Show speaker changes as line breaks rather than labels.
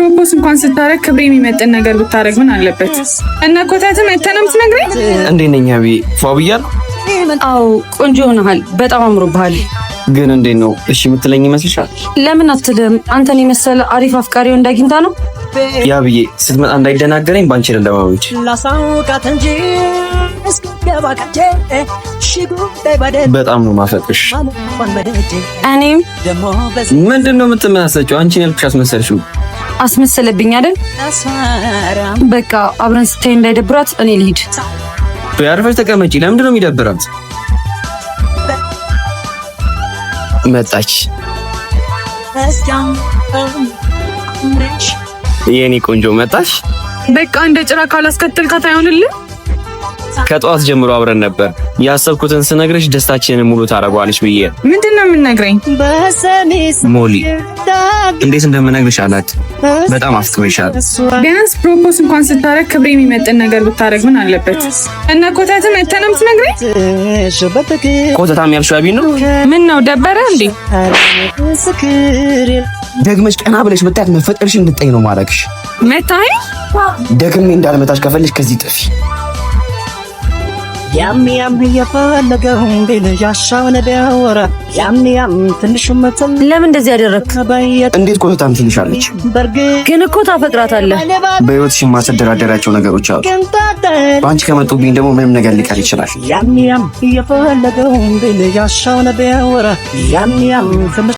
ፕሮፖዝ እንኳን ስታረግ ክብሬ የሚመጥን ነገር ብታረግ ምን አለበት? እና ኮታትም አይተንም ትነግረኝ
እንዴ ነኝ አቢ ፏብያል?
አው ቆንጆ ሆነሃል፣ በጣም አምሮብሃል።
ግን እንዴት ነው እሺ የምትለኝ ይመስልሻል?
ለምን አትልም? አንተን የመሰለ አሪፍ አፍቃሪው እንዳግኝታ ነው።
ያ ብዬ ስትመጣ እንዳይደናገረኝ ባንቺ ለማውጭ
ላሳውቃት እንጂ እስከባከቴ
በጣም ነው ማፈቅሽ።
እኔም
ምንድነው የምትመሳሰጪው? አንቺ ያልኩሽ አስመሰልሽው።
አስመሰለብኝ አይደል? በቃ አብረን ስታይ እንዳይደብራት እኔ ልሂድ።
በያርፈሽ ተቀመጪ። ለምንድነው የሚደብራት? መጣች የኔ ቆንጆ መጣሽ።
በቃ እንደ ጭራ ካላስከተልካት አይሆንልህ።
ከጧት ጀምሮ አብረን ነበር። ያሰብኩትን ስነግርሽ ደስታችንን ሙሉ ታረጋዋለሽ ብዬ።
ምንድነው የምንነግረኝ?
ሞሊ እንዴት እንደምነግርሽ አላት። በጣም አፍቅሬሻል።
ቢያንስ ፕሮፖዝ እንኳን ስታረግ ክብሬ የሚመጥን ነገር ብታረግ ምን አለበት? እና ኮታትም አይተንም ትነግረኝ።
ኮታታም ያልሽው አቢ ነው።
ምን ነው ደበረ እንዴ?
ደግመሽ ቀና ብለሽ ብታያት መፈጠርሽ እንድጠይ ነው ማረግሽ።
መታይ
ደግሜ እንዳልመታሽ ከፈልሽ ከዚህ ጥፊ።
ያም የፈለገው ግን ያሻውን ቢያወራ ያም ትንሹ መተል
ለምን እንደዚህ ያደረክ?
እንዴት ኮታታም ትንሻለች?
ግን እኮ ታፈቅራታለህ።
በህይወትሽ የማትደራደራቸው ነገሮች አሉ። በአንቺ ከመጡብኝ ደግሞ ምንም ነገር ሊቀር ይችላል።
ያም የፈለገው ግን ያሻውን ቢያወራ ያም